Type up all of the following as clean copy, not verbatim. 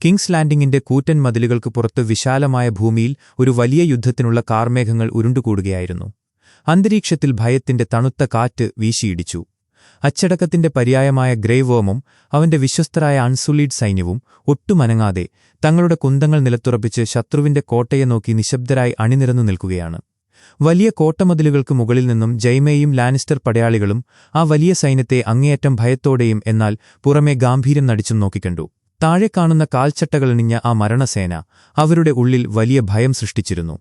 Kings ലാൻഡിംഗിന്റെ കൂറ്റൻ മതിലുകൾക്ക് പുറത്ത് വിശാലമായ ഭൂമിയിൽ ഒരു വലിയ യുദ്ധത്തിനുള്ള കാർമേഘങ്ങൾ ഉരുണ്ടുകൂടുകയായിരുന്നു. അന്തരീക്ഷത്തിൽ ഭയത്തിന്റെ തണുത്ത കാറ്റ് വീശിയിടിച്ചു. അച്ചടക്കത്തിന്റെ പര്യായമായ ഗ്രേവോമും അവന്റെ വിശ്വസ്തരായ അൺസുലീഡ് സൈന്യവും ഒട്ടുമനങ്ങാതെ തങ്ങളുടെ കുന്തങ്ങൾ നിലത്തുറപ്പിച്ച് ശത്രുവിന്റെ കോട്ടയെ നോക്കി നിശബ്ദരായി അണിനിരന്നു നിൽക്കുകയാണ്. വലിയ കോട്ടമതിലുകൾക്ക് മുകളിൽ നിന്നും ജൈമയും ലാനിസ്റ്റർ പടയാളികളും ആ വലിയ സൈന്യത്തെ അങ്ങേയറ്റം ഭയത്തോടെയും എന്നാൽ പുറമെ ഗാംഭീര്യം നടിച്ചും നോക്കിക്കണ്ടു. താഴെ കാണുന്ന കാൽച്ചട്ടകളണിഞ്ഞ ആ മരണസേന അവരുടെ ഉള്ളിൽ വലിയ ഭയം സൃഷ്ടിച്ചിരുന്നു.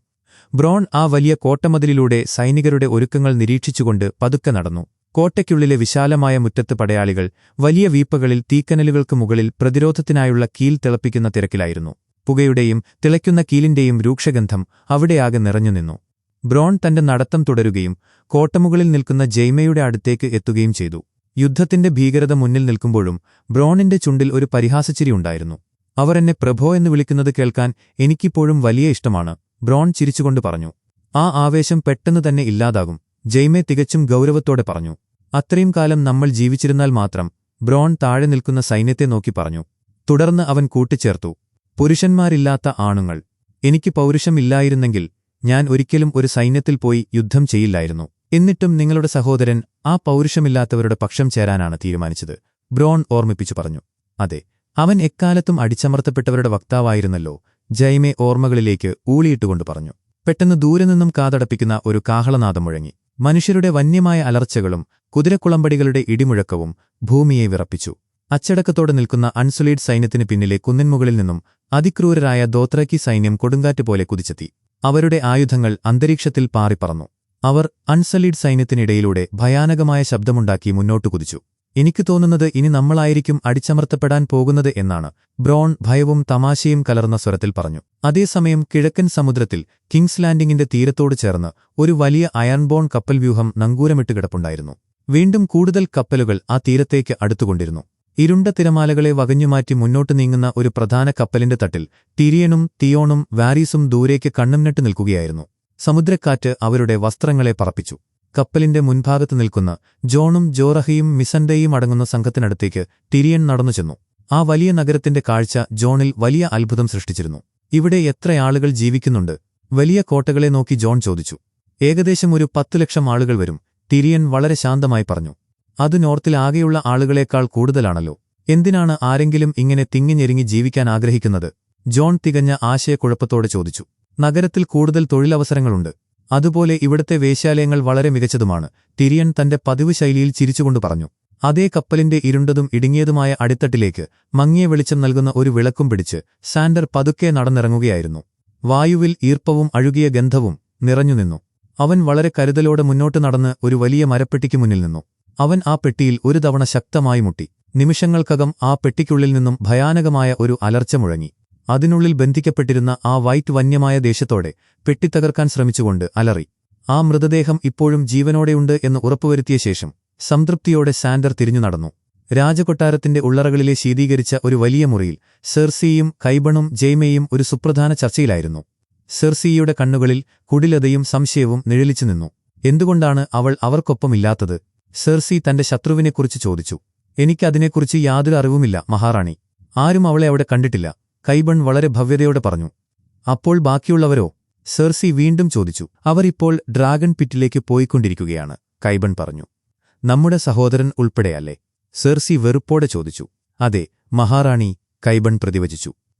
ബ്രോൺ ആ വലിയ കോട്ടമതിലിലൂടെ സൈനികരുടെ ഒരുക്കങ്ങൾ നിരീക്ഷിച്ചുകൊണ്ട് പതുക്കെ നടന്നു. കോട്ടയ്ക്കുള്ളിലെ വിശാലമായ മുറ്റത്ത് പടയാളികൾ വലിയ വീപ്പകളിൽ തീക്കനലുകൾക്ക് മുകളിൽ പ്രതിരോധത്തിനായുള്ള കീൽ തിളപ്പിക്കുന്ന തിരക്കിലായിരുന്നു. പുകയുടെയും തിളയ്ക്കുന്ന കീലിന്റെയും രൂക്ഷഗന്ധം അവിടെയാകെ നിറഞ്ഞുനിന്നു. ബ്രോൺ തന്റെ നടത്തം തുടരുകയും കോട്ടമുകളിൽ നിൽക്കുന്ന ജെയ്മയുടെ അടുത്തേക്ക് എത്തുകയും ചെയ്തു. യുദ്ധത്തിന്റെ ഭീകരത മുന്നിൽ നിൽക്കുമ്പോഴും ബ്രോണിന്റെ ചുണ്ടിൽ ഒരു പരിഹാസച്ചിരി ഉണ്ടായിരുന്നു. അവർ എന്നെ പ്രഭോ എന്ന് വിളിക്കുന്നത് കേൾക്കാൻ എനിക്കിപ്പോഴും വലിയ ഇഷ്ടമാണ്, ബ്രോൺ ചിരിച്ചുകൊണ്ട് പറഞ്ഞു. ആ ആവേശം പെട്ടെന്ന് തന്നെ ഇല്ലാതാകും, ജെയ്മെ തികച്ചും ഗൗരവത്തോടെ പറഞ്ഞു. അത്രയും കാലം നമ്മൾ ജീവിച്ചിരുന്നാൽ മാത്രം, ബ്രോൺ താഴെ നിൽക്കുന്ന സൈന്യത്തെ നോക്കി പറഞ്ഞു. തുടർന്ന് അവൻ കൂട്ടിച്ചേർത്തു, പുരുഷന്മാരില്ലാത്ത ആണുങ്ങൾ. എനിക്ക് പൗരുഷമില്ലായിരുന്നെങ്കിൽ ഞാൻ ഒരിക്കലും ഒരു സൈന്യത്തിൽ പോയി യുദ്ധം ചെയ്യില്ലായിരുന്നു. എന്നിട്ടും നിങ്ങളുടെ സഹോദരൻ ആ പൗരുഷമില്ലാത്തവരുടെ പക്ഷം ചേരാനാണ് തീരുമാനിച്ചത്, ബ്രോൺ ഓർമ്മിപ്പിച്ചു പറഞ്ഞു. അതെ, അവൻ എക്കാലത്തും അടിച്ചമർത്തപ്പെട്ടവരുടെ വക്താവായിരുന്നല്ലോ, ജൈമെ ഓർമ്മകളിലേക്ക് ഊളിയിട്ടുകൊണ്ട് പറഞ്ഞു. പെട്ടെന്ന് ദൂരെ നിന്നും കാതടപ്പിക്കുന്ന ഒരു കാഹളനാദം മുഴങ്ങി. മനുഷ്യരുടെ വന്യമായ അലർച്ചകളും കുതിരക്കുളമ്പടികളുടെ ഇടിമുഴക്കവും ഭൂമിയെ വിറപ്പിച്ചു. അച്ചടക്കത്തോടെ നിൽക്കുന്ന അൺസുലീഡ് സൈന്യത്തിന് പിന്നിലെ കുന്നിൻമുകളിൽ നിന്നും അതിക്രൂരരായ ദോത്രക്കി സൈന്യം കൊടുങ്കാറ്റ് പോലെ കുതിച്ചെത്തി. അവരുടെ ആയുധങ്ങൾ അന്തരീക്ഷത്തിൽ പാറിപ്പറന്നു. അവർ അൺസലീഡ് സൈന്യത്തിനിടയിലൂടെ ഭയാനകമായ ശബ്ദമുണ്ടാക്കി മുന്നോട്ടു കുതിച്ചു. എനിക്ക് തോന്നുന്നത് ഇനി നമ്മളായിരിക്കും അടിച്ചമർത്തപ്പെടാൻ പോകുന്നത് എന്നാണ്, ബ്രോൺ ഭയവും തമാശയും കലർന്ന സ്വരത്തിൽ പറഞ്ഞു. അതേസമയം കിഴക്കൻ സമുദ്രത്തിൽ കിങ്സ് ലാൻഡിംഗിന്റെ തീരത്തോട് ചേർന്ന് ഒരു വലിയ അയൺബോൺ കപ്പൽ വ്യൂഹം നങ്കൂരമിട്ട് കിടപ്പുണ്ടായിരുന്നു. വീണ്ടും കൂടുതൽ കപ്പലുകൾ ആ തീരത്തേക്ക് അടുത്തുകൊണ്ടിരുന്നു. ഇരുണ്ട തിരമാലകളെ വകഞ്ഞുമാറ്റി മുന്നോട്ട് നീങ്ങുന്ന ഒരു പ്രധാന കപ്പലിന്റെ തട്ടിൽ ടിരിയനും തിയോണും വാരീസും ദൂരേക്ക് കണ്ണുംനട്ട് നിൽക്കുകയായിരുന്നു. സമുദ്രക്കാറ്റ് അവരുടെ വസ്ത്രങ്ങളെ പറപ്പിച്ചു. കപ്പലിന്റെ മുൻഭാഗത്ത് നിൽക്കുന്ന ജോണും ജോറഹയും മിസൻഡയും അടങ്ങുന്ന സംഘത്തിനടുത്തേക്ക് ടിരിയൻ നടന്നു ചെന്നു. ആ വലിയ നഗരത്തിന്റെ കാഴ്ച ജോണിൽ വലിയ അത്ഭുതം സൃഷ്ടിച്ചിരുന്നു. ഇവിടെ എത്ര ആളുകൾ ജീവിക്കുന്നുണ്ട്? വലിയ കോട്ടകളെ നോക്കി ജോൺ ചോദിച്ചു. ഏകദേശം ഒരു 10 ലക്ഷം ആളുകൾ വരും, ടിരിയൻ വളരെ ശാന്തമായി പറഞ്ഞു. അത് നോർത്തിൽ ആകെയുള്ള ആളുകളേക്കാൾ കൂടുതലാണല്ലോ. എന്തിനാണ് ആരെങ്കിലും ഇങ്ങനെ തിങ്ങിഞ്ഞെരുങ്ങി ജീവിക്കാൻ ആഗ്രഹിക്കുന്നത്? ജോൺ തികഞ്ഞ ആശയക്കുഴപ്പത്തോടെ ചോദിച്ചു. നഗരത്തിൽ കൂടുതൽ തൊഴിലവസരങ്ങളുണ്ട്. അതുപോലെ ഇവിടത്തെ വേശ്യാലയങ്ങൾ വളരെ മികച്ചതുമാണ്, ടിരിയൻ തന്റെ പതിവ് ശൈലിയിൽ ചിരിച്ചുകൊണ്ട് പറഞ്ഞു. അതേ കപ്പലിന്റെ ഇരുണ്ടതും ഇടുങ്ങിയതുമായ അടിത്തട്ടിലേക്ക് മങ്ങിയ വെളിച്ചം നൽകുന്ന ഒരു വിളക്കും പിടിച്ച് സാൻഡർ പതുക്കെ നടന്നിറങ്ങുകയായിരുന്നു. വായുവിൽ ഈർപ്പവും അഴുകിയ ഗന്ധവും നിറഞ്ഞുനിന്നു. അവൻ വളരെ കരുതലോടെ മുന്നോട്ട് നടന്ന് ഒരു വലിയ മരപ്പെട്ടിക്ക് മുന്നിൽ നിന്നു. അവൻ ആ പെട്ടിയിൽ ഒരു തവണ ശക്തമായി മുട്ടി. നിമിഷങ്ങൾക്കകം ആ പെട്ടിക്കുള്ളിൽ നിന്നും ഭയാനകമായ ഒരു അലർച്ച മുഴങ്ങി. അതിനുള്ളിൽ ബന്ധിക്കപ്പെട്ടിരുന്ന ആ വൈറ്റ് വന്യമായ ദേശത്തോടെ പെട്ടി തകർക്കാൻ ശ്രമിച്ചുകൊണ്ട് അലറി. ആ മൃതദേഹം ഇപ്പോഴും ജീവനോടെയുണ്ട് എന്ന് ഉറപ്പുവരുത്തിയ ശേഷം സംതൃപ്തിയോടെ സാൻഡർ തിരിഞ്ഞു നടന്നു. രാജകൊട്ടാരത്തിന്റെ ഉള്ളറകളിലെ ശീതീകരിച്ച ഒരു വലിയ മുറിയിൽ സെർസിയും കൈബണും ജെയ്മയും ഒരു സുപ്രധാന ചർച്ചയിലായിരുന്നു. സെർസിയുടെ കണ്ണുകളിൽ കുടിലതയും സംശയവും നിഴലിച്ചു നിന്നു. എന്തുകൊണ്ടാണ് അവൾ അവർക്കൊപ്പമില്ലാത്തത്? സെർസി തന്റെ ശത്രുവിനെക്കുറിച്ച് ചോദിച്ചു. എനിക്കതിനെക്കുറിച്ച് യാതൊരു അറിവുമില്ല മഹാറാണി, ആരും അവളെ അവിടെ കണ്ടിട്ടില്ല, കൈബൺ വളരെ ഭവ്യതയോടെ പറഞ്ഞു. അപ്പോൾ ബാക്കിയുള്ളവരോ? സെർസി വീണ്ടും ചോദിച്ചു. അവർ ഇപ്പോൾ ഡ്രാഗൺ പിറ്റിലേക്ക് പോയിക്കൊണ്ടിരിക്കുകയാണ്, കൈബൺ പറഞ്ഞു. നമ്മുടെ സഹോദരൻ ഉൾപ്പെടെയല്ലേ? സെർസി വെറുപ്പോടെ ചോദിച്ചു. അതെ മഹാറാണി, കൈബൺ പ്രതിവചിച്ചു.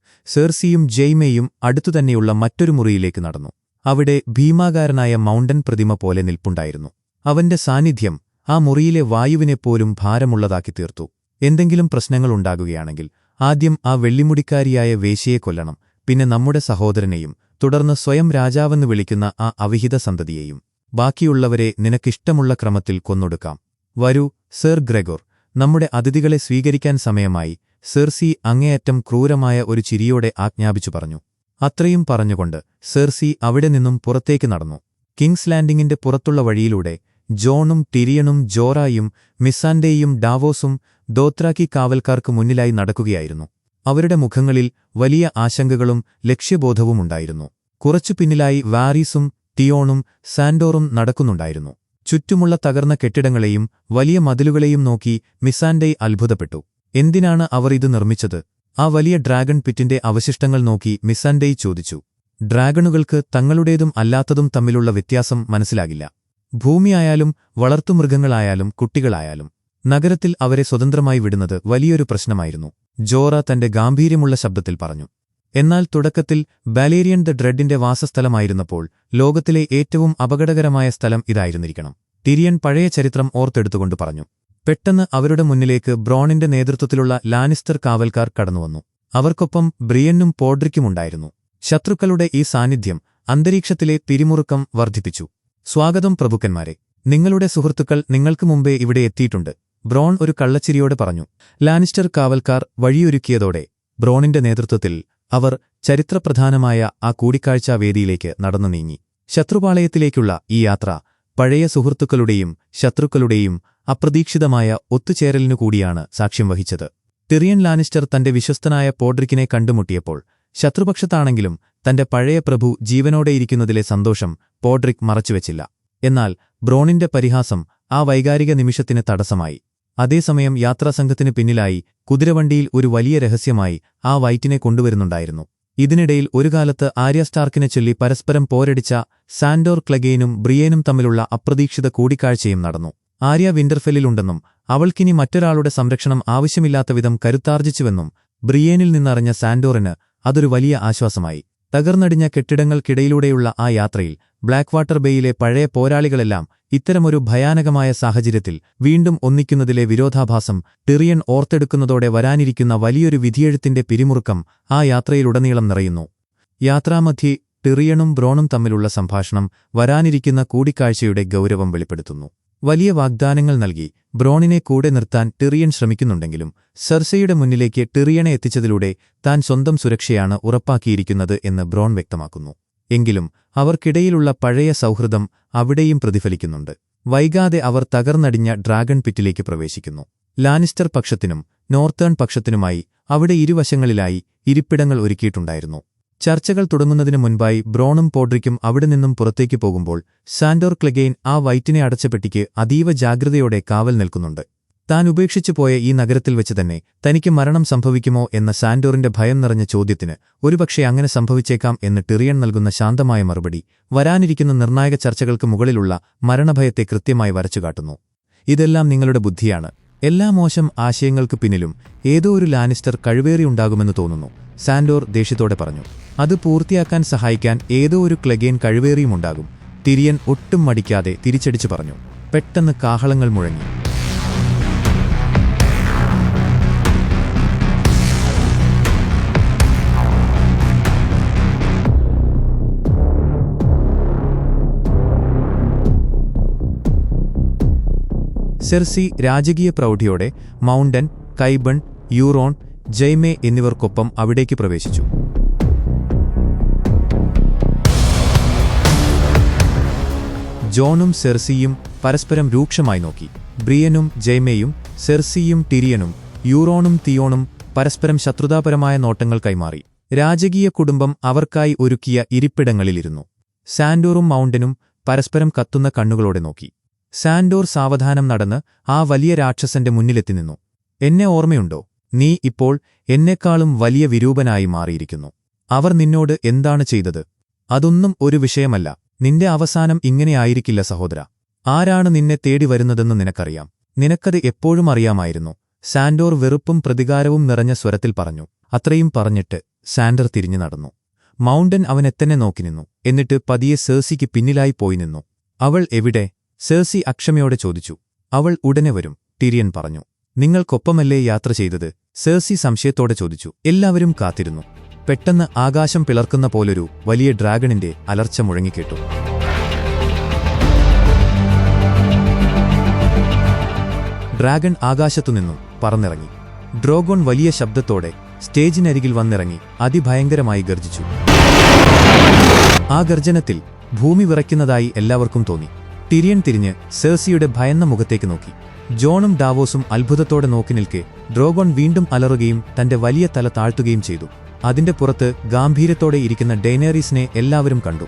സെർസിയും ജെയ്മയും അടുത്തുതന്നെയുള്ള മറ്റൊരു മുറിയിലേക്ക് നടന്നു. അവിടെ ഭീമാകാരനായ മൗണ്ടൻ പ്രതിമ പോലെ നിൽപ്പുണ്ടായിരുന്നു. അവന്റെ സാന്നിധ്യം ആ മുറിയിലെ വായുവിനെപ്പോലും ഭാരമുള്ളതാക്കി തീർത്തു. എന്തെങ്കിലും പ്രശ്നങ്ങളുണ്ടാകുകയാണെങ്കിൽ ആദ്യം ആ വെള്ളിമുടിക്കാരിയായ വേശ്യയെ കൊല്ലണം, പിന്നെ നമ്മുടെ സഹോദരനെയും തുടർന്ന് സ്വയം രാജാവെന്ന് വിളിക്കുന്ന ആ അവിഹിത സന്തതിയെയും. ബാക്കിയുള്ളവരെ നിനക്കിഷ്ടമുള്ള ക്രമത്തിൽ കൊന്നൊടുക്കാം. വരൂ സർ ഗ്രെഗോർ, നമ്മുടെ അതിഥികളെ സ്വീകരിക്കാൻ സമയമായി, സെർസി അങ്ങേയറ്റം ക്രൂരമായ ഒരു ചിരിയോടെ ആജ്ഞാപിച്ചു പറഞ്ഞു. അത്രയും പറഞ്ഞുകൊണ്ട് സെർസി അവിടെ നിന്നും പുറത്തേക്ക് നടന്നു. കിങ്സ് ലാൻഡിംഗിന്റെ പുറത്തുള്ള വഴിയിലൂടെ ജോണും ടിരിയനും ജോറായും മിസാൻഡേയും ഡാവോസും ദോത്രാക്കി കാവൽക്കാർക്ക് മുന്നിലായി നടക്കുകയായിരുന്നു. അവരുടെ മുഖങ്ങളിൽ വലിയ ആശങ്കകളും ലക്ഷ്യബോധവുമുണ്ടായിരുന്നു. കുറച്ചു പിന്നിലായി വാരീസും തിയോണും സാൻഡോറും നടക്കുന്നുണ്ടായിരുന്നു. ചുറ്റുമുള്ള തകർന്ന കെട്ടിടങ്ങളെയും വലിയ മതിലുകളെയും നോക്കി മിസാൻഡേ അത്ഭുതപ്പെട്ടു. എന്തിനാണ് അവർ ഇത് നിർമ്മിച്ചത്? ആ വലിയ ഡ്രാഗൺ പിറ്റിന്റെ അവശിഷ്ടങ്ങൾ നോക്കി മിസാൻഡേയ് ചോദിച്ചു. ഡ്രാഗണുകൾക്ക് തങ്ങളുടേതും അല്ലാത്തതും തമ്മിലുള്ള വ്യത്യാസം മനസ്സിലാകില്ല. ഭൂമിയായാലും വളർത്തുമൃഗങ്ങളായാലും കുട്ടികളായാലും നഗരത്തിൽ അവരെ സ്വതന്ത്രമായി വിടുന്നത് വലിയൊരു പ്രശ്നമായിരുന്നു. ജോറ തന്റെ ഗാംഭീര്യമുള്ള ശബ്ദത്തിൽ പറഞ്ഞു. എന്നാൽ തുടക്കത്തിൽ ബാലേരിയൻ ദ ഡ്രെഡിന്റെ വാസസ്ഥലമായിരുന്നപ്പോൾ ലോകത്തിലെ ഏറ്റവും അപകടകരമായ സ്ഥലം ഇതായിരുന്നിരിക്കണം. ടിരിയൻ പഴയ ചരിത്രം ഓർത്തെടുത്തുകൊണ്ട് പറഞ്ഞു. പെട്ടെന്ന് അവരുടെ മുന്നിലേക്ക് ബ്രോണിന്റെ നേതൃത്വത്തിലുള്ള ലാനിസ്റ്റർ കാവൽക്കാർ കടന്നുവന്നു. അവർക്കൊപ്പം ബ്രിയനും പോഡ്രിക്കുമുണ്ടായിരുന്നു. ശത്രുക്കളുടെ ഈ സാന്നിധ്യം അന്തരീക്ഷത്തിലെ പിരിമുറുക്കം വർദ്ധിപ്പിച്ചു. സ്വാഗതം പ്രഭുക്കന്മാരെ, നിങ്ങളുടെ സുഹൃത്തുക്കൾ നിങ്ങൾക്ക് മുമ്പേ ഇവിടെ എത്തിയിട്ടുണ്ട്, ബ്രോൺ ഒരു കള്ളച്ചിരിയോടെ പറഞ്ഞു. ലാനിസ്റ്റർ കാവൽക്കാർ വഴിയൊരുക്കിയതോടെ ബ്രോണിന്റെ നേതൃത്വത്തിൽ അവർ ചരിത്രപ്രധാനമായ ആ കൂടിക്കാഴ്ചാ വേദിയിലേക്ക് നടന്നു നീങ്ങി. ശത്രുപാളയത്തിലേക്കുള്ള ഈ യാത്ര പഴയ സുഹൃത്തുക്കളുടെയും ശത്രുക്കളുടെയും അപ്രതീക്ഷിതമായ ഒത്തുചേരലിനുകൂടിയാണ് സാക്ഷ്യം വഹിച്ചത്. ടിറിയൻ ലാനിസ്റ്റർ തന്റെ വിശ്വസ്തനായ പോഡ്രിക്കിനെ കണ്ടുമുട്ടിയപ്പോൾ ശത്രുപക്ഷത്താണെങ്കിലും തന്റെ പഴയ പ്രഭു ജീവനോടെയിരിക്കുന്നതിലെ സന്തോഷം പോഡ്രിക് മറച്ചുവെച്ചില്ല. എന്നാൽ ബ്രോണിന്റെ പരിഹാസം ആ വൈകാരിക നിമിഷത്തിന് തടസ്സമായി. അതേസമയം യാത്രാസംഘത്തിന് പിന്നിലായി കുതിരവണ്ടിയിൽ ഒരു വലിയ രഹസ്യമായി ആ വൈറ്റിനെ കൊണ്ടുവരുന്നുണ്ടായിരുന്നു. ഇതിനിടയിൽ ഒരു കാലത്ത് ആര്യ സ്റ്റാർക്കിനെ ചൊല്ലി പരസ്പരം പോരടിച്ച സാൻഡോർ ക്ലഗെയിനും ബ്രിയേനും തമ്മിലുള്ള അപ്രതീക്ഷിത കൂടിക്കാഴ്ചയും നടന്നു. ആര്യ വിന്റർഫെല്ലിലുണ്ടെന്നും അവൾക്കിനി മറ്റൊരാളുടെ സംരക്ഷണം ആവശ്യമില്ലാത്തവിധം കരുത്താർജിച്ചുവെന്നും ബ്രിയേനിൽ നിന്നറിഞ്ഞ സാൻഡോറിന് അതൊരു വലിയ ആശ്വാസമായി. തകർന്നടിഞ്ഞ കെട്ടിടങ്ങൾക്കിടയിലൂടെയുള്ള ആ യാത്രയിൽ ബ്ലാക്ക് വാട്ടർ ബേയിലെ പഴയ പോരാളികളെല്ലാം ഇത്തരമൊരു ഭയാനകമായ സാഹചര്യത്തിൽ വീണ്ടും ഒന്നിക്കുന്നതിലെ വിരോധാഭാസം ടിറിയൻ ഓർത്തെടുക്കുന്നതോടെ വരാനിരിക്കുന്ന വലിയൊരു വിധിയെഴുത്തിന്റെ പിരിമുറുക്കം ആ യാത്രയിലുടനീളം നിറയുന്നു. യാത്രാമധ്യേ ടിറിയണും ബ്രോണും തമ്മിലുള്ള സംഭാഷണം വരാനിരിക്കുന്ന കൂടിക്കാഴ്ചയുടെ ഗൗരവം വെളിപ്പെടുത്തുന്നു. വലിയ വാഗ്ദാനങ്ങൾ നൽകി ബ്രോണിനെ കൂടെ നിർത്താൻ ടിറിയൻ ശ്രമിക്കുന്നുണ്ടെങ്കിലും സെർസയുടെ മുന്നിലേക്ക് ടിറിയനെ എത്തിച്ചതിലൂടെ താൻ സ്വന്തം സുരക്ഷയാണ് ഉറപ്പാക്കിയിരിക്കുന്നത് എന്ന് ബ്രോൺ വ്യക്തമാക്കുന്നു. എങ്കിലും അവർക്കിടയിലുള്ള പഴയ സൗഹൃദം അവിടെയും പ്രതിഫലിക്കുന്നുണ്ട്. വൈകാതെ അവർ തകർന്നടിഞ്ഞ ഡ്രാഗൺ പിറ്റിലേക്ക് പ്രവേശിക്കുന്നു. ലാനിസ്റ്റർ പക്ഷത്തിനും നോർത്തേൺ പക്ഷത്തിനുമായി അവിടെ ഇരുവശങ്ങളിലായി ഇരിപ്പിടങ്ങൾ ഒരുക്കിയിട്ടുണ്ടായിരുന്നു. ചർച്ചകൾ തുടങ്ങുന്നതിനു മുൻപായി ബ്രോണും പോഡ്രിക്കും അവിടെ നിന്നും പുറത്തേക്ക് പോകുമ്പോൾ സാൻഡോർ ക്ലെഗെയിൻ ആ വൈറ്റിനെ അടച്ച പെട്ടിക്ക് അതീവ ജാഗ്രതയോടെ കാവൽ നിൽക്കുന്നുണ്ട്. താൻ ഉപേക്ഷിച്ചുപോയ ഈ നഗരത്തിൽ വെച്ച് തന്നെ തനിക്ക് മരണം സംഭവിക്കുമോ എന്ന സാൻഡോറിന്റെ ഭയം നിറഞ്ഞ ചോദ്യത്തിന് ഒരുപക്ഷെ അങ്ങനെ സംഭവിച്ചേക്കാം എന്ന് ടിറിയൻ നൽകുന്ന ശാന്തമായ മറുപടി വരാനിരിക്കുന്ന നിർണായക ചർച്ചകൾക്ക് മുകളിലുള്ള മരണഭയത്തെ കൃത്യമായി വരച്ചുകാട്ടുന്നു. ഇതെല്ലാം നിങ്ങളുടെ ബുദ്ധിയാണ്. എല്ലാ മോശം ആശയങ്ങൾക്ക് പിന്നിലും ഏതോ ഒരു ലാനിസ്റ്റർ കഴിവേറിയുണ്ടാകുമെന്ന് തോന്നുന്നു, സാൻഡോർ ദേഷ്യത്തോടെ പറഞ്ഞു. അത് പൂർത്തിയാക്കാൻ സഹായിക്കാൻ ഏതോ ഒരു ക്ലെഗെയിൻ കഴിവേറിയുമുണ്ടാകും, ടിരിയൻ ഒട്ടും മടിക്കാതെ തിരിച്ചടിച്ചു പറഞ്ഞു. പെട്ടെന്ന് കാഹളങ്ങൾ മുഴങ്ങി. സെർസി രാജകീയ പ്രൗഢിയോടെ മൗണ്ടൻ, കൈബൺ, യൂറോൺ, ജയ്മേ എന്നിവർക്കൊപ്പം അവിടേക്ക് പ്രവേശിച്ചു. ജോണും സെർസിയും പരസ്പരം രൂക്ഷമായി നോക്കി. ബ്രിയനും ജയ്മേയും സെർസിയും ടിരിയനും യൂറോണും തിയോണും പരസ്പരം ശത്രുതാപരമായ നോട്ടങ്ങൾ കൈമാറി. രാജകീയ കുടുംബം അവർക്കായി ഒരുക്കിയ ഇരിപ്പിടങ്ങളിലിരുന്നു. സാൻഡോറും മൗണ്ടനും പരസ്പരം കത്തുന്ന കണ്ണുകളോടെ നോക്കി. സാൻഡോർ സാവധാനം നടന്ന് ആ വലിയ രാക്ഷസന്റെ മുന്നിലെത്തി നിന്നു. എന്നെ ഓർമ്മയുണ്ടോ? നീ ഇപ്പോൾ എന്നെക്കാളും വലിയ വിരൂപനായി മാറിയിരിക്കുന്നു. അവർ നിന്നോട് എന്താണ് ചെയ്തത്? അതൊന്നും ഒരു വിഷയമല്ല. നിന്റെ അവസാനം ഇങ്ങനെയായിരിക്കില്ല സഹോദര. ആരാണ് നിന്നെ തേടി വരുന്നതെന്ന് നിനക്കറിയാം. നിനക്കത് എപ്പോഴും അറിയാമായിരുന്നു. സാൻഡോർ വെറുപ്പും പ്രതികാരവും നിറഞ്ഞ സ്വരത്തിൽ പറഞ്ഞു. അത്രയും പറഞ്ഞിട്ട് സാൻഡർ തിരിഞ്ഞു നടന്നു. മൗണ്ടൻ അവനെത്തന്നെ നോക്കി നിന്നു. എന്നിട്ട് പതിയെ സെർസിക്ക് പിന്നിലായി പോയി നിന്നു. അവൾ എവിടെ? സെർസി അക്ഷമയോടെ ചോദിച്ചു. അവൾ ഉടനെ വരും, ടിരിയൻ പറഞ്ഞു. നിങ്ങൾക്കൊപ്പമല്ലേ യാത്ര ചെയ്തത്? സെർസി സംശയത്തോടെ ചോദിച്ചു. എല്ലാവരും കാത്തിരുന്നു. പെട്ടെന്ന് ആകാശം പിളർക്കുന്ന പോലൊരു വലിയ ഡ്രാഗണിന്റെ അലർച്ച മുഴങ്ങിക്കേട്ടു. ഡ്രാഗൺ ആകാശത്തുനിന്നും പറന്നിറങ്ങി. ഡ്രോഗോൺ വലിയ ശബ്ദത്തോടെ സ്റ്റേജിനരികിൽ വന്നിറങ്ങി അതിഭയങ്കരമായി ഗർജിച്ചു. ആ ഗർജനത്തിൽ ഭൂമി വിറയ്ക്കുന്നതായി എല്ലാവർക്കും തോന്നി. ടിരിയൻ തിരിഞ്ഞ് സെർസിയുടെ ഭയന്ന മുഖത്തേക്ക് നോക്കി. ജോണും ഡാവോസും അത്ഭുതത്തോടെ നോക്കി നിൽക്കെ ഡ്രോഗോൺ വീണ്ടും അലറുകയും തന്റെ വലിയ തല താഴ്ത്തുകയും ചെയ്തു. അതിന്റെ പുറത്ത് ഗാംഭീര്യത്തോടെ ഇരിക്കുന്ന ഡൈനേറീസിനെ എല്ലാവരും കണ്ടു.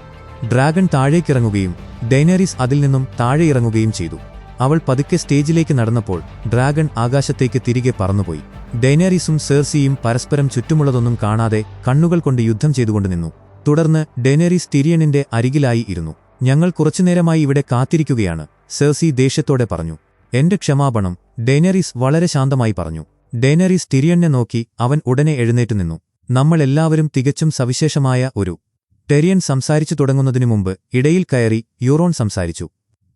ഡ്രാഗൺ താഴേക്കിറങ്ങുകയും ഡൈനേറീസ് അതിൽ നിന്നും താഴെയിറങ്ങുകയും ചെയ്തു. അവൾ പതുക്കെ സ്റ്റേജിലേക്ക് നടന്നപ്പോൾ ഡ്രാഗൺ ആകാശത്തേക്ക് തിരികെ പറന്നുപോയി. ഡെയ്നേരീസും സെർസിയും പരസ്പരം ചുറ്റുമുള്ളതൊന്നും കാണാതെ കണ്ണുകൾ കൊണ്ട് യുദ്ധം ചെയ്തുകൊണ്ട് നിന്നു. തുടർന്ന് ഡെയ്നേരീസ് ടിരിയണിന്റെ അരികിലായി ഇരുന്നു. ഞങ്ങൾ കുറച്ചുനേരമായി ഇവിടെ കാത്തിരിക്കുകയാണ്, സെർസി ദേഷ്യത്തോടെ പറഞ്ഞു. എന്റെ ക്ഷമാപണം, ഡെയ്നേരീസ് വളരെ ശാന്തമായി പറഞ്ഞു. ഡെയ്നേരീസ് ടിരിയണിനെ നോക്കി. അവൻ ഉടനെ എഴുന്നേറ്റു നിന്നു. നമ്മൾ എല്ലാവരും തികച്ചും സവിശേഷമായ ഒരു ടെരിയൻ സംസാരിച്ചു തുടങ്ങുന്നതിനു മുമ്പ് ഇടയിൽ കയറി യൂറോൺ സംസാരിച്ചു.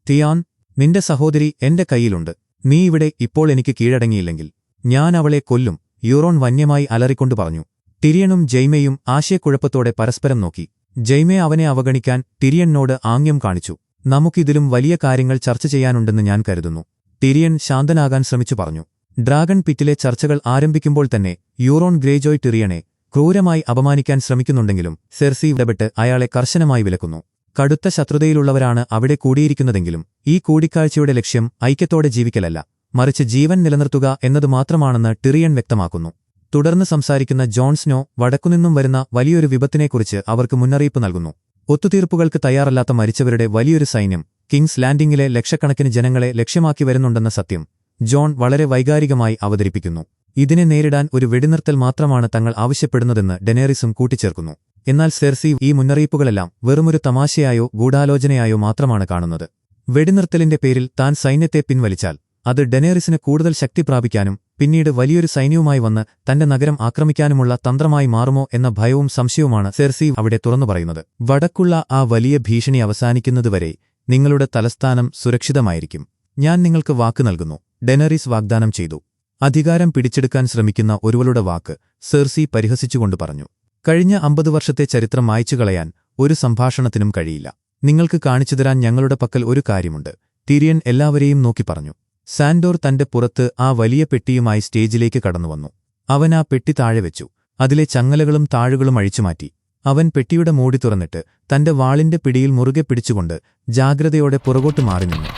തിയാൻ, നിന്റെ സഹോദരി എന്റെ കയ്യിലുണ്ട്. നീ ഇവിടെ ഇപ്പോൾ എനിക്ക് കീഴടങ്ങിയില്ലെങ്കിൽ ഞാൻ അവളെ കൊല്ലും, യൂറോൺ വന്യമായി അലറിക്കൊണ്ടു പറഞ്ഞു. ടിരിയണും ജെയ്മയും ആശയക്കുഴപ്പത്തോടെ പരസ്പരം നോക്കി. ജെയ്മെ അവനെ അവഗണിക്കാൻ ടിരിയനോട് ആംഗ്യം കാണിച്ചു. നമുക്കിതിലും വലിയ കാര്യങ്ങൾ ചർച്ച ചെയ്യാനുണ്ടെന്ന് ഞാൻ കരുതുന്നു, ടിരിയൻ ശാന്തനാകാൻ ശ്രമിച്ചു പറഞ്ഞു. ഡ്രാഗൺ പിറ്റിലെ ചർച്ചകൾ ആരംഭിക്കുമ്പോൾ തന്നെ യൂറോൺ ഗ്രേജോയ് ടിറിയനെ ക്രൂരമായി അപമാനിക്കാൻ ശ്രമിക്കുന്നുണ്ടെങ്കിലും സെർസി ഇടപെട്ട് അയാളെ കർശനമായി വിലക്കുന്നു. കടുത്ത ശത്രുതയിലുള്ളവരാണ് അവിടെ കൂടിയിരിക്കുന്നതെങ്കിലും ഈ കൂടിക്കാഴ്ചയുടെ ലക്ഷ്യം ഐക്യത്തോടെ ജീവിക്കലല്ല, മറിച്ച് ജീവൻ നിലനിർത്തുക എന്നതു മാത്രമാണെന്ന് ടിറിയൻ വ്യക്തമാക്കുന്നു. തുടർന്ന് സംസാരിക്കുന്ന ജോൺ സ്നോ വടക്കുനിന്നും വരുന്ന വലിയൊരു വിപത്തിനെക്കുറിച്ച് അവർക്ക് മുന്നറിയിപ്പ് നൽകുന്നു. ഒത്തുതീർപ്പുകൾക്ക് തയ്യാറല്ലാത്ത മരിച്ചവരുടെ വലിയൊരു സൈന്യം കിങ്സ് ലാൻഡിംഗിലെ ലക്ഷക്കണക്കിന് ജനങ്ങളെ ലക്ഷ്യമാക്കി വരുന്നുണ്ടെന്ന സത്യം ജോൺ വളരെ വൈകാരികമായി അവതരിപ്പിക്കുന്നു. ഇതിനെ നേരിടാൻ ഒരു വെടിനിർത്തൽ മാത്രമാണ് തങ്ങൾ ആവശ്യപ്പെടുന്നതെന്ന് ഡെനേറിസും കൂട്ടിച്ചേർക്കുന്നു. എന്നാൽ സെർസി ഈ മുന്നറിയിപ്പുകളെല്ലാം വെറുമൊരു തമാശയായോ ഗൂഢാലോചനയായോ മാത്രമാണ് കാണുന്നത്. വെടിനിർത്തലിന്റെ പേരിൽ താൻ സൈന്യത്തെ പിൻവലിച്ചാൽ അത് ഡെനേറിസിന് കൂടുതൽ ശക്തി പ്രാപിക്കാനും പിന്നീട് വലിയൊരു സൈന്യവുമായി വന്ന് തന്റെ നഗരം ആക്രമിക്കാനുമുള്ള തന്ത്രമായി മാറുമോ എന്ന ഭയവും സംശയവുമാണ് സെർസി അവിടെ തുറന്നു പറയുന്നത്. വടക്കുള്ള ആ വലിയ ഭീഷണി അവസാനിക്കുന്നതുവരെ നിങ്ങളുടെ തലസ്ഥാനം സുരക്ഷിതമായിരിക്കും. ഞാൻ നിങ്ങൾക്ക് വാക്ക് നൽകുന്നു, ഡെനേറിസ് വാഗ്ദാനം ചെയ്തു. അധികാരം പിടിച്ചെടുക്കാൻ ശ്രമിക്കുന്ന ഒരുവളുടെ വാക്ക് സെർസി പരിഹസിച്ചുകൊണ്ട് പറഞ്ഞു. കഴിഞ്ഞ 50 വർഷത്തെ ചരിത്രം മായ്ച്ചുകളയാൻ ഒരു സംഭാഷണത്തിനും കഴിയില്ല. നിങ്ങൾക്ക് കാണിച്ചുതരാൻ ഞങ്ങളുടെ പക്കൽ ഒരു കാര്യമുണ്ട്, ടിരിയൻ എല്ലാവരെയും നോക്കി പറഞ്ഞു. സാൻഡോർ തന്റെ പുറത്ത് ആ വലിയ പെട്ടിയുമായി സ്റ്റേജിലേക്ക് കടന്നുവന്നു. അവൻ ആ പെട്ടി താഴെ വെച്ചു. അതിലെ ചങ്ങലകളും താഴുകളും അഴിച്ചുമാറ്റി. അവൻ പെട്ടിയുടെ മൂടി തുറന്നിട്ട് തന്റെ വാളിന്റെ പിടിയിൽ മുറുകെ പിടിച്ചുകൊണ്ട് ജാഗ്രതയോടെ പുറകോട്ട് മാറി നിന്നു.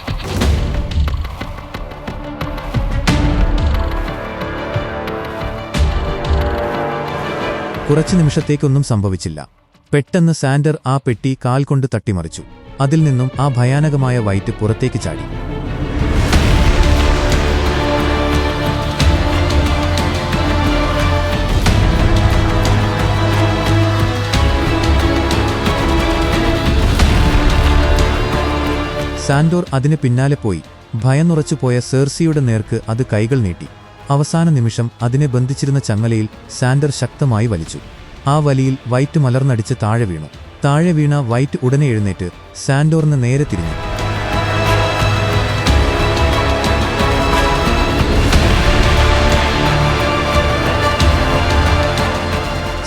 കുറച്ചു നിമിഷത്തേക്കൊന്നും സംഭവിച്ചില്ല. പെട്ടെന്ന് സാൻഡർ ആ പെട്ടി കാൽ കൊണ്ട് തട്ടിമറിച്ചു. അതിൽ നിന്നും ആ ഭയാനകമായ വൈറ്റ് പുറത്തേക്ക് ചാടി. സാൻഡോർ അതിന് പിന്നാലെ പോയി. ഭയന്നുറച്ചുപോയ സെർസിയുടെ നേർക്ക് അത് കൈകൾ നീട്ടി. അവസാന നിമിഷം അതിനെ ബന്ധിച്ചിരുന്ന ചങ്ങലയിൽ സാൻഡർ ശക്തമായി വലിച്ചു. ആ വലിയിൽ വൈറ്റ് മലർന്നടിച്ച് താഴെ വീണു. താഴെ വീണ വൈറ്റ് ഉടനെ എഴുന്നേറ്റ് സാൻഡോറിന് നേരെ തിരിഞ്ഞു.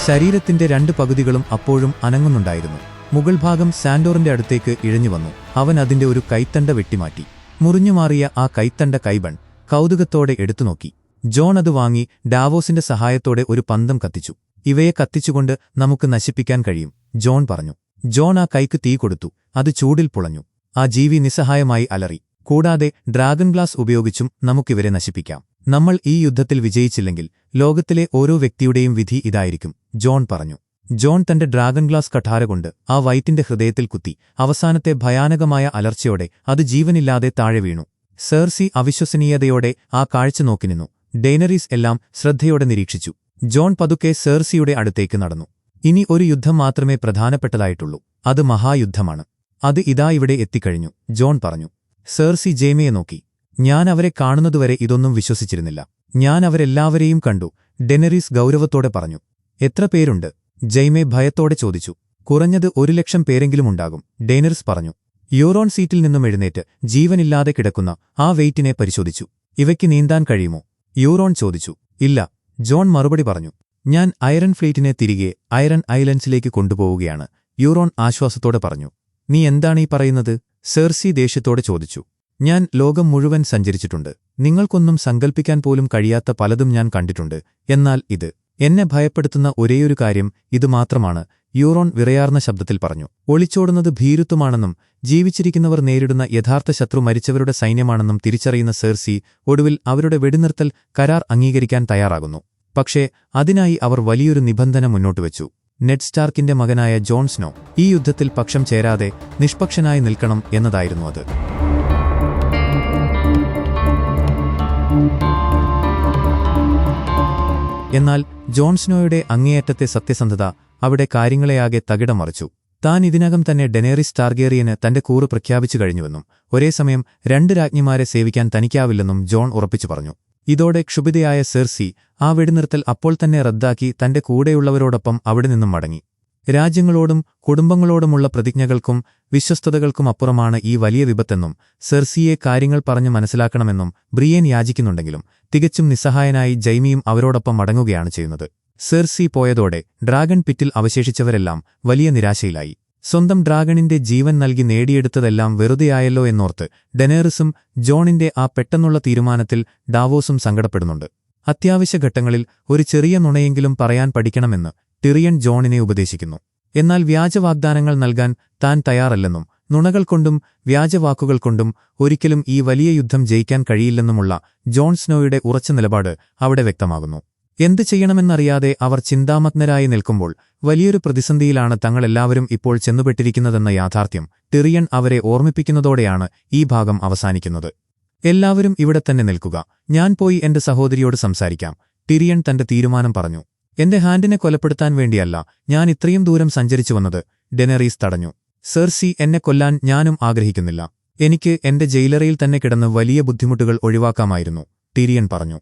ശരീരത്തിന്റെ 2 പകുതികളും അപ്പോഴും അനങ്ങുന്നുണ്ടായിരുന്നു. മുകൾ ഭാഗം സാൻഡോറിന്റെ അടുത്തേക്ക് ഇഴഞ്ഞുവന്നു. അവൻ അതിന്റെ ഒരു കൈത്തണ്ട വെട്ടിമാറ്റി. മുറിഞ്ഞുമാറിയ ആ കൈത്തണ്ട കൈബൺ കൗതുകത്തോടെ എടുത്തുനോക്കി. ജോൺ അത് വാങ്ങി ഡാവോസിന്റെ സഹായത്തോടെ ഒരു പന്തം കത്തിച്ചു. ഇവയെ കത്തിച്ചുകൊണ്ട് നമുക്ക് നശിപ്പിക്കാൻ കഴിയും, ജോൺ പറഞ്ഞു. ജോൺ ആ കൈക്ക് തീ കൊടുത്തു. അത് ചൂടിൽ പുളഞ്ഞു. ആ ജീവി നിസ്സഹായമായി അലറി. കൂടാതെ ഡ്രാഗൺ ഗ്ലാസ് ഉപയോഗിച്ചും നമുക്കിവരെ നശിപ്പിക്കാം. നമ്മൾ ഈ യുദ്ധത്തിൽ വിജയിച്ചില്ലെങ്കിൽ ലോകത്തിലെ ഓരോ വ്യക്തിയുടെയും വിധി ഇതായിരിക്കും, ജോൺ പറഞ്ഞു. ജോൺ തന്റെ ഡ്രാഗൺ ഗ്ലാസ് കഠാര കൊണ്ട് ആ വൈറ്റിന്റെ ഹൃദയത്തിൽ കുത്തി. അവസാനത്തെ ഭയാനകമായ അലർച്ചയോടെ അത് ജീവനില്ലാതെ താഴെ വീണു. സെർസി അവിശ്വസനീയതയോടെ ആ കാഴ്ച നോക്കി നിന്നു. ഡെയ്നറീസ് എല്ലാം ശ്രദ്ധയോടെ നിരീക്ഷിച്ചു. ജോൺ പതുക്കെ സെർസിയുടെ അടുത്തേക്ക് നടന്നു. ഇനി ഒരു യുദ്ധം മാത്രമേ പ്രധാനപ്പെട്ടതായിട്ടുള്ളൂ, അത് മഹായുദ്ധമാണ്. അത് ഇതാ ഇവിടെ എത്തിക്കഴിഞ്ഞു, ജോൺ പറഞ്ഞു. സെർസി ജെയ്മയെ നോക്കി. ഞാൻ അവരെ കാണുന്നതുവരെ ഇതൊന്നും വിശ്വസിച്ചിരുന്നില്ല. ഞാൻ അവരെല്ലാവരെയും കണ്ടു, ഡെനറീസ് ഗൗരവത്തോടെ പറഞ്ഞു. എത്ര പേരുണ്ട്? ജെയ്മെ ഭയത്തോടെ ചോദിച്ചു. കുറഞ്ഞത് 1,00,000 പേരെങ്കിലും ഉണ്ടാകും, ഡെനറീസ് പറഞ്ഞു. യൂറോൺ സീറ്റിൽ നിന്നും എഴുന്നേറ്റ് ജീവനില്ലാതെ കിടക്കുന്ന ആ വെയിറ്റിനെ പരിശോധിച്ചു. ഇവയ്ക്ക് നീന്താൻ കഴിയുമോ? യൂറോൺ ചോദിച്ചു. ഇല്ല, ജോൺ മറുപടി പറഞ്ഞു. ഞാൻ അയറൺ ഫ്ലീറ്റിനെ തിരികെ അയറൺ ഐലൻഡ്സിലേക്ക് കൊണ്ടുപോവുകയാണ്, യൂറോൺ ആശ്വാസത്തോടെ പറഞ്ഞു. നീ എന്താണീ പറയുന്നത്? സെർസി ദേഷ്യത്തോടെ ചോദിച്ചു. ഞാൻ ലോകം മുഴുവൻ സഞ്ചരിച്ചിട്ടുണ്ട്. നിങ്ങൾക്കൊന്നും സങ്കൽപ്പിക്കാൻ പോലും കഴിയാത്ത പലതും ഞാൻ കണ്ടിട്ടുണ്ട്. എന്നാൽ ഇത് എന്നെ ഭയപ്പെടുത്തുന്ന ഒരേയൊരു കാര്യം ഇത് മാത്രമാണ്, യൂറോൺ വിറയാർന്ന ശബ്ദത്തിൽ പറഞ്ഞു. ഒളിച്ചോടുന്നത് ഭീരുത്വമാണെന്നും ജീവിച്ചിരിക്കുന്നവർ നേരിടുന്ന യഥാർത്ഥ ശത്രു മരിച്ചവരുടെ സൈന്യമാണെന്നും തിരിച്ചറിയുന്ന സെർസി ഒടുവിൽ അവരുടെ വെടിനിർത്തൽ കരാർ അംഗീകരിക്കാൻ തയ്യാറാകുന്നു. പക്ഷേ അതിനായി അവർ വലിയൊരു നിബന്ധന മുന്നോട്ടുവച്ചു. നെഡ് സ്റ്റാർക്കിന്റെ മകനായ ജോൺ സ്നോ ഈ യുദ്ധത്തിൽ പക്ഷം ചേരാതെ നിഷ്പക്ഷനായി നിൽക്കണം എന്നതായിരുന്നു അത്. എന്നാൽ ജോൺ സ്നോയുടെ അങ്ങേയറ്റത്തെ സത്യസന്ധത അവിടെ കാര്യങ്ങളെയാകെ തകിടമറിച്ചു. താൻ ഇതിനകം തന്നെ ഡെനേറിസ് ടാർഗേറിയന് തന്റെ കൂറ് പ്രഖ്യാപിച്ചു കഴിഞ്ഞുവെന്നും ഒരേസമയം 2 രാജ്ഞിമാരെ സേവിക്കാൻ തനിക്കാവില്ലെന്നും ജോൺ ഉറപ്പിച്ചു പറഞ്ഞു. ഇതോടെ ക്ഷുഭിതയായ സെർസി ആ വെടിനിർത്തൽ അപ്പോൾ തന്നെ റദ്ദാക്കി തന്റെ കൂടെയുള്ളവരോടൊപ്പം അവിടെ നിന്നും മടങ്ങി. രാജ്യങ്ങളോടും കുടുംബങ്ങളോടുമുള്ള പ്രതിജ്ഞകൾക്കും വിശ്വസ്തതകൾക്കും അപ്പുറമാണ് ഈ വലിയ വിപത്തെന്നും സെർസിയെ കാര്യങ്ങൾ പറഞ്ഞു മനസ്സിലാക്കണമെന്നും ബ്രിയേൻ യാചിക്കുന്നുണ്ടെങ്കിലും തികച്ചും നിസ്സഹായനായി ജൈമിയും അവരോടൊപ്പം മടങ്ങുകയാണ് ചെയ്യുന്നത്. സെർസി പോയതോടെ ഡ്രാഗൺ പിറ്റിൽ അവശേഷിച്ചവരെല്ലാം വലിയ നിരാശയിലായി. സ്വന്തം ഡ്രാഗണിന്റെ ജീവൻ നൽകി നേടിയെടുത്തതെല്ലാം വെറുതെയായല്ലോ എന്നോർത്ത് ഡെനേറിസും ജോണിന്റെ ആ പെട്ടെന്നുള്ള തീരുമാനത്തിൽ ഡാവോസും സങ്കടപ്പെടുന്നുണ്ട്. അത്യാവശ്യ ഘട്ടങ്ങളിൽ ഒരു ചെറിയ നുണയെങ്കിലും പറയാൻ പഠിക്കണമെന്ന് ടിറിയൻ ജോണിനെ ഉപദേശിക്കുന്നു. എന്നാൽ വ്യാജവാഗ്ദാനങ്ങൾ നൽകാൻ താൻ തയ്യാറല്ലെന്നും നുണകൾ കൊണ്ടും വ്യാജവാക്കുകൾ കൊണ്ടും ഒരിക്കലും ഈ വലിയ യുദ്ധം ജയിക്കാൻ കഴിയില്ലെന്നുമുള്ള ജോൺ സ്നോയുടെ ഉറച്ച നിലപാട് അവിടെ വ്യക്തമാകുന്നു. എന്ത് ചെയ്യണമെന്നറിയാതെ അവർ ചിന്താമഗ്നരായി നിൽക്കുമ്പോൾ വലിയൊരു പ്രതിസന്ധിയിലാണ് തങ്ങളെല്ലാവരും ഇപ്പോൾ ചെന്നുപെട്ടിരിക്കുന്നതെന്ന യാഥാർത്ഥ്യം ടിറിയൻ അവരെ ഓർമ്മിപ്പിക്കുന്നതോടെയാണ് ഈ ഭാഗം അവസാനിക്കുന്നത്. എല്ലാവരും ഇവിടെ തന്നെ നിൽക്കുക, ഞാൻ പോയി എന്റെ സഹോദരിയോട് സംസാരിക്കാം, ടിറിയൻ തന്റെ തീരുമാനം പറഞ്ഞു. എന്റെ ഹാൻഡിനെ കൊലപ്പെടുത്താൻ വേണ്ടിയല്ല ഞാൻ ഇത്രയും ദൂരം സഞ്ചരിച്ചു വന്നത്, ഡെനേറീസ് തടഞ്ഞു. സെർസി, എന്നെ കൊല്ലാൻ ഞാനും ആഗ്രഹിക്കുന്നില്ല. എനിക്ക് എന്റെ ജയിലറയിൽ തന്നെ കിടന്ന് വലിയ ബുദ്ധിമുട്ടുകൾ ഒഴിവാക്കാമായിരുന്നു, ടിറിയൻ പറഞ്ഞു.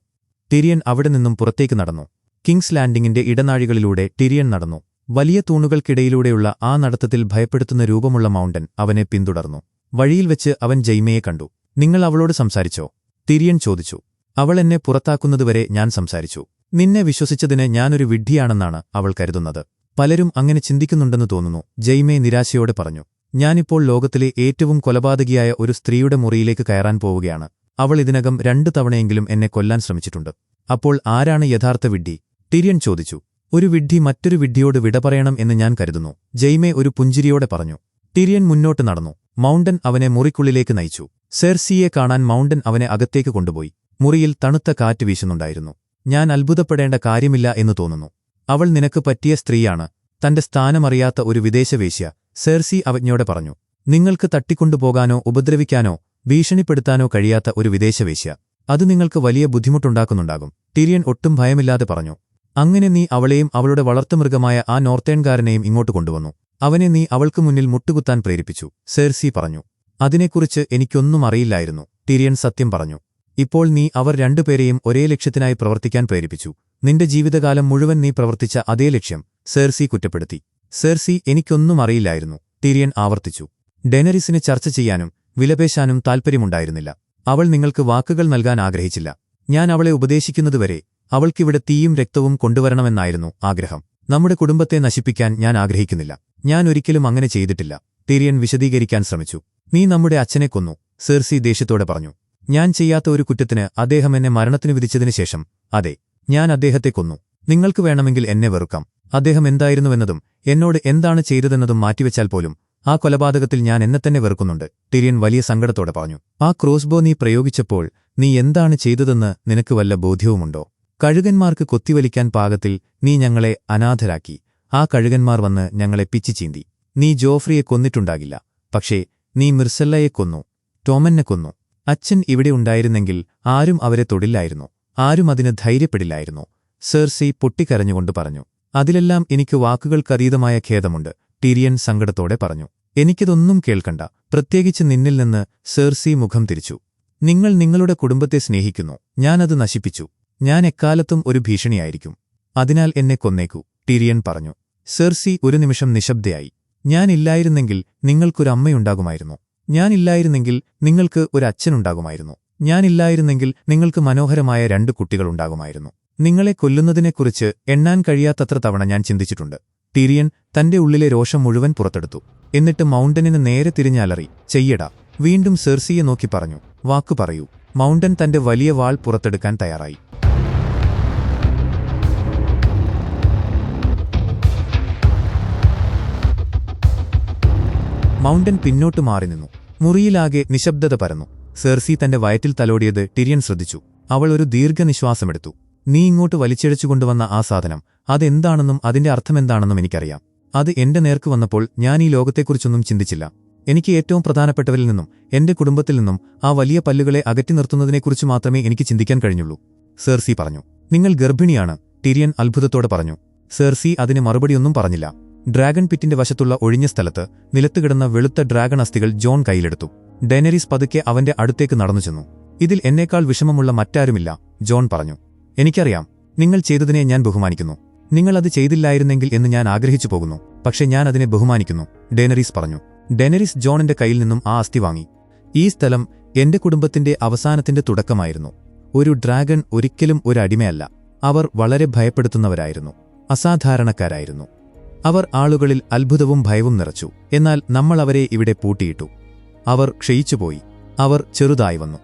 ടിറിയൻ അവിടെ നിന്നും പുറത്തേക്ക് നടന്നു. കിങ്സ് ലാൻഡിങ്ങിന്റെ ഇടനാഴികളിലൂടെ ടിറിയൻ നടന്നു. വലിയ തൂണുകൾക്കിടയിലൂടെയുള്ള ആ നടത്തത്തിൽ ഭയപ്പെടുത്തുന്ന രൂപമുള്ള മൗണ്ടൻ അവനെ പിന്തുടർന്നു. വഴിയിൽ വെച്ച് അവൻ ജൈമയെ കണ്ടു. നിങ്ങൾ അവളോട് സംസാരിച്ചോ? ടിറിയൻ ചോദിച്ചു. അവൾ എന്നെ പുറത്താക്കുന്നതുവരെ ഞാൻ സംസാരിച്ചു. നിന്നെ വിശ്വസിച്ചതിന് ഞാനൊരു വിഡ്ഢിയാണെന്നാണ് അവൾ കരുതുന്നത്. പലരും അങ്ങനെ ചിന്തിക്കുന്നുണ്ടെന്ന് തോന്നുന്നു, ജൈമെ നിരാശയോടെ പറഞ്ഞു. ഞാനിപ്പോൾ ലോകത്തിലെ ഏറ്റവും കൊലപാതകിയായ ഒരു സ്ത്രീയുടെ മുറിയിലേക്ക് കയറാൻ പോവുകയാണ്. അവൾ ഇതിനകം 2 തവണയെങ്കിലും എന്നെ കൊല്ലാൻ ശ്രമിച്ചിട്ടുണ്ട്. അപ്പോൾ ആരാണ് യഥാർത്ഥ വിഡ്ഢി? ടിറിയൻ ചോദിച്ചു. ഒരു വിഡ്ഢി മറ്റൊരു വിഡ്ഢിയോട് വിട പറയണം എന്ന് ഞാൻ കരുതുന്നു, ജൈമെ ഒരു പുഞ്ചിരിയോടെ പറഞ്ഞു. ടിറിയൻ മുന്നോട്ട് നടന്നു. മൗണ്ടൻ അവനെ മുറിക്കുള്ളിലേക്ക് നയിച്ചു. സെർസിയെ കാണാൻ മൗണ്ടൻ അവനെ അകത്തേക്ക് കൊണ്ടുപോയി. മുറിയിൽ തണുത്ത കാറ്റ് വീശുന്നുണ്ടായിരുന്നു. ഞാൻ അത്ഭുതപ്പെടേണ്ട കാര്യമില്ല എന്ന് തോന്നുന്നു. അവൾ നിനക്ക് പറ്റിയ സ്ത്രീയാണ്. തന്റെ സ്ഥാനമറിയാത്ത ഒരു വിദേശവേശ്യ, സെർസി അവജ്ഞയോടെ പറഞ്ഞു. നിങ്ങൾക്ക് തട്ടിക്കൊണ്ടുപോകാനോ ഉപദ്രവിക്കാനോ ഭീഷണിപ്പെടുത്താനോ കഴിയാത്ത ഒരു വിദേശവേശ്യ. അത് നിങ്ങൾക്ക് വലിയ ബുദ്ധിമുട്ടുണ്ടാക്കുന്നുണ്ടാകും, ടിറിയൻ ഒട്ടും ഭയമില്ലാതെ പറഞ്ഞു. അങ്ങനെ നീ അവളെയും അവളുടെ വളർത്തുമൃഗമായ ആ നോർത്തേൺകാരനെയും ഇങ്ങോട്ട് കൊണ്ടുവന്നു. അവനെ നീ അവൾക്ക് മുന്നിൽ മുട്ടുകുത്താൻ പ്രേരിപ്പിച്ചു, സെർസി പറഞ്ഞു. അതിനെക്കുറിച്ച് എനിക്കൊന്നും അറിയില്ലായിരുന്നു, ടിറിയൻ സത്യം പറഞ്ഞു. ഇപ്പോൾ നീ അവർ 2 പേരെയും ഒരേ ലക്ഷ്യത്തിനായി പ്രവർത്തിക്കാൻ പ്രേരിപ്പിച്ചു. നിന്റെ ജീവിതകാലം മുഴുവൻ നീ പ്രവർത്തിച്ച അതേ ലക്ഷ്യം, സെർസി കുറ്റപ്പെടുത്തി. സെർസി, എനിക്കൊന്നും അറിയില്ലായിരുന്നു, ടിറിയൻ ആവർത്തിച്ചു. ഡെനറിസിന് ചർച്ച ചെയ്യാനും വിലപേശാനും താൽപ്പര്യമുണ്ടായിരുന്നില്ല. അവൾ നിങ്ങൾക്ക് വാക്കുകൾ നൽകാൻ ആഗ്രഹിച്ചില്ല. ഞാൻ അവളെ ഉപദേശിക്കുന്നതുവരെ അവൾക്കിവിടെ തീയും രക്തവും കൊണ്ടുവരണമെന്നായിരുന്നു ആഗ്രഹം. നമ്മുടെ കുടുംബത്തെ നശിപ്പിക്കാൻ ഞാൻ ആഗ്രഹിക്കുന്നില്ല. ഞാൻ ഒരിക്കലും അങ്ങനെ ചെയ്തിട്ടില്ല, ടിറിയൻ വിശദീകരിക്കാൻ ശ്രമിച്ചു. നീ നമ്മുടെ അച്ഛനെ കൊന്നു, സെർസി ദേഷ്യത്തോടെ പറഞ്ഞു. ഞാൻ ചെയ്യാത്ത ഒരു കുറ്റത്തിന് അദ്ദേഹം എന്നെ മരണത്തിന് വിധിച്ചതിനു ശേഷം, അതെ, ഞാൻ അദ്ദേഹത്തെ കൊന്നു. നിങ്ങൾക്ക് വേണമെങ്കിൽ എന്നെ വെറുക്കാം. അദ്ദേഹം എന്തായിരുന്നുവെന്നതും എന്നോട് എന്താണ് ചെയ്തതെന്നതും മാറ്റിവെച്ചാൽ പോലും ആ കൊലപാതകത്തിൽ ഞാൻ എന്നെത്തന്നെ വെറുക്കുന്നുണ്ട്, ടിറിയൻ വലിയ സങ്കടത്തോടെ പറഞ്ഞു. ആ ക്രോസ്ബോ നീ പ്രയോഗിച്ചപ്പോൾ നീ എന്താണ് ചെയ്തതെന്ന് നിനക്ക് വല്ല ബോധ്യവുമുണ്ടോ? കഴുകന്മാർക്ക് കൊത്തിവലിക്കാൻ പാകത്തിൽ നീ ഞങ്ങളെ അനാഥരാക്കി. ആ കഴുകന്മാർ വന്ന് ഞങ്ങളെ പിച്ചിച്ചീന്തി. നീ ജോഫ്രിയെ കൊന്നിട്ടുണ്ടാകില്ല, പക്ഷേ നീ മിർസല്ലയെ കൊന്നു, ടോമനെ കൊന്നു. അച്ഛൻ ഇവിടെ ഉണ്ടായിരുന്നെങ്കിൽ ആരും അവരെ തൊടില്ലായിരുന്നു, ആരും അതിന് ധൈര്യപ്പെടില്ലായിരുന്നു, സെർസി പൊട്ടിക്കരഞ്ഞുകൊണ്ട് പറഞ്ഞു. അതിലെല്ലാം എനിക്ക് വാക്കുകൾക്കതീതമായ ഖേദമുണ്ട്, ടിറിയൻ സങ്കടത്തോടെ പറഞ്ഞു. എനിക്കിതൊന്നും കേൾക്കണ്ട, പ്രത്യേകിച്ച് നിന്നിൽ നിന്ന്, സെർസി മുഖം തിരിച്ചു. നിങ്ങൾ നിങ്ങളുടെ കുടുംബത്തെ സ്നേഹിക്കുന്നു, ഞാനത് നശിപ്പിച്ചു. ഞാൻ എക്കാലത്തും ഒരു ഭീഷണിയായിരിക്കും. അതിനാൽ എന്നെ കൊന്നേക്കൂ, ടിറിയൻ പറഞ്ഞു. സെർസി ഒരു നിമിഷം നിശബ്ദയായി. ഞാനില്ലായിരുന്നെങ്കിൽ നിങ്ങൾക്കൊരമ്മയുണ്ടാകുമായിരുന്നു. ഞാനില്ലായിരുന്നെങ്കിൽ നിങ്ങൾക്ക് ഒരു അച്ഛനുണ്ടാകുമായിരുന്നു. ഞാനില്ലായിരുന്നെങ്കിൽ നിങ്ങൾക്ക് മനോഹരമായ 2 കുട്ടികളുണ്ടാകുമായിരുന്നു. നിങ്ങളെ കൊല്ലുന്നതിനെക്കുറിച്ച് എണ്ണാൻ കഴിയാത്തത്ര തവണ ഞാൻ ചിന്തിച്ചിട്ടുണ്ട്. ടിറിയൻ തന്റെ ഉള്ളിലെ രോഷം മുഴുവൻ പുറത്തെടുത്തു. എന്നിട്ട് മൗണ്ടനിന് നേരെ തിരിഞ്ഞലറി, ചെയ്യടാ. വീണ്ടും സെർസിയെ നോക്കി പറഞ്ഞു, വാക്കു പറയൂ. മൗണ്ടൻ തന്റെ വലിയ വാൾ പുറത്തെടുക്കാൻ തയ്യാറായി. മൗണ്ടൻ പിന്നോട്ട് മാറി നിന്നു. മുറിയിലാകെ നിശബ്ദത പരന്നു. സെർസി തന്റെ വയറ്റിൽ തലോടിയത് ടിറിയൻ ശ്രദ്ധിച്ചു. അവൾ ഒരു ദീർഘനിശ്വാസമെടുത്തു. നീ ഇങ്ങോട്ട് വലിച്ചിഴച്ചുകൊണ്ടുവന്ന ആ സാധനം, അതെന്താണെന്നും അതിന്റെ അർത്ഥമെന്താണെന്നും എനിക്കറിയാം. അത് എന്റെ നേർക്ക് വന്നപ്പോൾ ഞാൻ ഈ ലോകത്തെക്കുറിച്ചൊന്നും ചിന്തിച്ചില്ല. എനിക്ക് ഏറ്റവും പ്രധാനപ്പെട്ടവരിൽ നിന്നും എന്റെ കുടുംബത്തിൽ നിന്നും ആ വലിയ പല്ലുകളെ അകറ്റി നിർത്തുന്നതിനെക്കുറിച്ച് മാത്രമേ എനിക്ക് ചിന്തിക്കാൻ കഴിഞ്ഞുള്ളൂ, സെർസി പറഞ്ഞു. നിങ്ങൾ ഗർഭിണിയാണ്, ടിരിയൻ അത്ഭുതത്തോടെ പറഞ്ഞു. സെർസി അതിന് മറുപടിയൊന്നും പറഞ്ഞില്ല. ഡ്രാഗൺ പിറ്റിന്റെ വശത്തുള്ള ഒഴിഞ്ഞ സ്ഥലത്ത് നിലത്തുകിടന്ന വെളുത്ത ഡ്രാഗൺ അസ്ഥികൾ ജോൺ കയ്യിലെടുത്തു. ഡെനരീസ് പതുക്കെ അവന്റെ അടുത്തേക്ക് നടന്നു ചെന്നു. ഇതിൽ എന്നേക്കാൾ വിഷമമുള്ള മറ്റാരുമില്ല, ജോൺ പറഞ്ഞു. എനിക്കറിയാം, നിങ്ങൾ ചെയ്തതിനെ ഞാൻ ബഹുമാനിക്കുന്നു. നിങ്ങൾ അത് ചെയ്തില്ലായിരുന്നെങ്കിൽ എന്ന് ഞാൻ ആഗ്രഹിച്ചു പോകുന്നു. പക്ഷേ ഞാൻ അതിനെ ബഹുമാനിക്കുന്നു, ഡെനരീസ് പറഞ്ഞു. ഡെനരീസ് ജോണിന്റെ കയ്യിൽ നിന്നും ആ അസ്ഥി വാങ്ങി. ഈ സ്ഥലം എന്റെ കുടുംബത്തിന്റെ അവസാനത്തിന്റെ തുടക്കമായിരുന്നു. ഒരു ഡ്രാഗൺ ഒരിക്കലും ഒരു അടിമയല്ല. അവർ വളരെ ഭയപ്പെടുത്തുന്നവരായിരുന്നു, അസാധാരണക്കാരായിരുന്നു. അവർ ആളുകളിൽ അത്ഭുതവും ഭയവും നിറച്ചു. എന്നാൽ നമ്മൾ അവരെ ഇവിടെ പൂട്ടിയിട്ടു. അവർ ക്ഷയിച്ചുപോയി. അവർ ചെറുതായി വന്നു.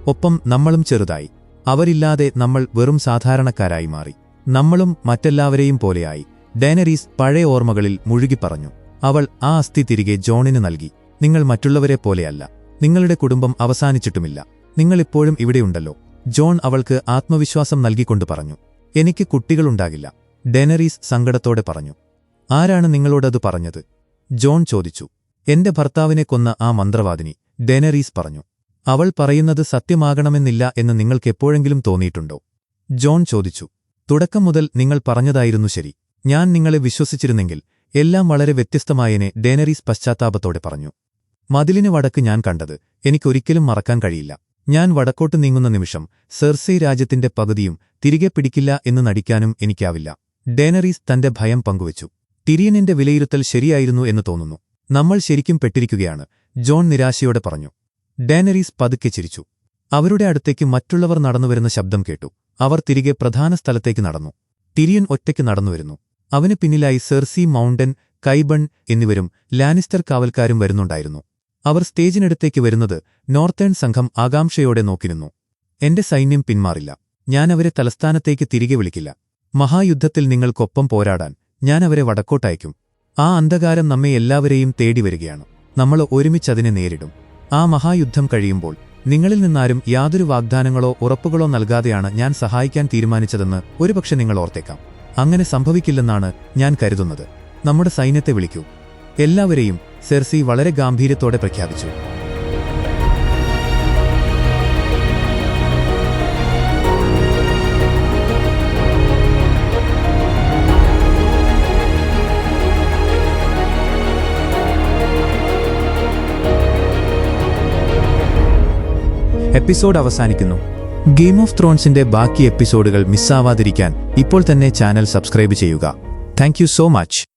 ഒപ്പം നമ്മളും ചെറുതായി. അവരില്ലാതെ നമ്മൾ വെറും സാധാരണക്കാരായി മാറി. നമ്മളും മറ്റെല്ലാവരെയും പോലെയായി. ഡെനരീസ് പഴയ ഓർമ്മകളിൽ മുഴുകിപ്പറഞ്ഞു. അവൾ ആ അസ്ഥി തിരികെ ജോണിന് നൽകി. നിങ്ങൾ മറ്റുള്ളവരെ പോലെയല്ല. നിങ്ങളുടെ കുടുംബം അവസാനിച്ചിട്ടുമില്ല. നിങ്ങളിപ്പോഴും ഇവിടെയുണ്ടല്ലോ. ജോൺ അവൾക്ക് ആത്മവിശ്വാസം നൽകിക്കൊണ്ട് പറഞ്ഞു. എനിക്ക് കുട്ടികളുണ്ടാകില്ല, ഡെനരീസ് സങ്കടത്തോടെ പറഞ്ഞു. ആരാണ് നിങ്ങളോടത് പറഞ്ഞത്? ജോൺ ചോദിച്ചു. എന്റെ ഭർത്താവിനെ കൊന്ന ആ മന്ത്രവാദിനി, ഡെനരീസ് പറഞ്ഞു. അവൾ പറയുന്നത് സത്യമാകണമെന്നില്ല എന്ന് നിങ്ങൾക്കെപ്പോഴെങ്കിലും തോന്നിയിട്ടുണ്ടോ? ജോൺ ചോദിച്ചു. തുടക്കം മുതൽ നിങ്ങൾ പറഞ്ഞതായിരുന്നു ശരി. ഞാൻ നിങ്ങളെ വിശ്വസിച്ചിരുന്നെങ്കിൽ എല്ലാം വളരെ വ്യത്യസ്തമായേനെ, ഡെനരീസ് പശ്ചാത്താപത്തോടെ പറഞ്ഞു. മതിലിന് വടക്ക് ഞാൻ കണ്ടത് എനിക്കൊരിക്കലും മറക്കാൻ കഴിയില്ല. ഞാൻ വടക്കോട്ട് നീങ്ങുന്ന നിമിഷം സെർസി രാജ്യത്തിന്റെ പകുതിയും തിരികെ പിടിക്കില്ല എന്ന് നടിക്കാനും എനിക്കാവില്ല. ഡെനരീസ് തന്റെ ഭയം പങ്കുവച്ചു. ടിരിയനിന്റെ വിലയിരുത്തൽ ശരിയായിരുന്നു എന്ന് തോന്നുന്നു. നമ്മൾ ശരിക്കും പെട്ടിരിക്കുകയാണ്, ജോൺ നിരാശയോടെ പറഞ്ഞു. ഡെനരീസ് പതുക്കെ ചിരിച്ചു. അവരുടെ അടുത്തേക്ക് മറ്റുള്ളവർ നടന്നുവരുന്ന ശബ്ദം കേട്ടു. അവർ തിരികെ പ്രധാന സ്ഥലത്തേക്ക് നടന്നു. ടിരിയൻ ഒറ്റയ്ക്ക് നടന്നുവരുന്നു. അവന് പിന്നിലായി സെർസി, മൗണ്ടൻ, കൈബൺ എന്നിവരും ലാനിസ്റ്റർ കാവൽക്കാരും വരുന്നുണ്ടായിരുന്നു. അവർ സ്റ്റേജിനടുത്തേക്ക് വരുന്നത് നോർത്തേൺ സംഘം ആകാംക്ഷയോടെ നോക്കിനിന്നു. എന്റെ സൈന്യം പിന്മാറില്ല. ഞാനവരെ തലസ്ഥാനത്തേക്ക് തിരികെ വിളിക്കില്ല. മഹായുദ്ധത്തിൽ നിങ്ങൾക്കൊപ്പം പോരാടാൻ ഞാനവരെ വടക്കോട്ടയക്കും. ആ അന്ധകാരം നമ്മെ എല്ലാവരെയും തേടിവരികയാണ്. നമ്മൾ ഒരുമിച്ചതിനെ നേരിടും. ആ മഹായുദ്ധം കഴിയുമ്പോൾ നിങ്ങളിൽ നിന്നാരും യാതൊരു വാഗ്ദാനങ്ങളോ ഉറപ്പുകളോ നൽകാതെയാണ് ഞാൻ സഹായിക്കാൻ തീരുമാനിച്ചതെന്ന് ഒരുപക്ഷെ നിങ്ങൾ ഓർത്തേക്കാം. അങ്ങനെ സംഭവിക്കില്ലെന്നാണ് ഞാൻ കരുതുന്നത്. നമ്മുടെ സൈന്യത്തെ വിളിക്കൂ, എല്ലാവരെയും, സെർസി വളരെ ഗാംഭീര്യത്തോടെ പ്രഖ്യാപിച്ചു. എപ്പിസോഡ് അവസാനിക്കുന്നു. ഗെയിം ഓഫ് ത്രോൺസിന്റെ ബാക്കി എപ്പിസോഡുകൾ മിസ്സാവാതിരിക്കാൻ ഇപ്പോൾ തന്നെ ചാനൽ സബ്സ്ക്രൈബ് ചെയ്യുക. Thank you so much.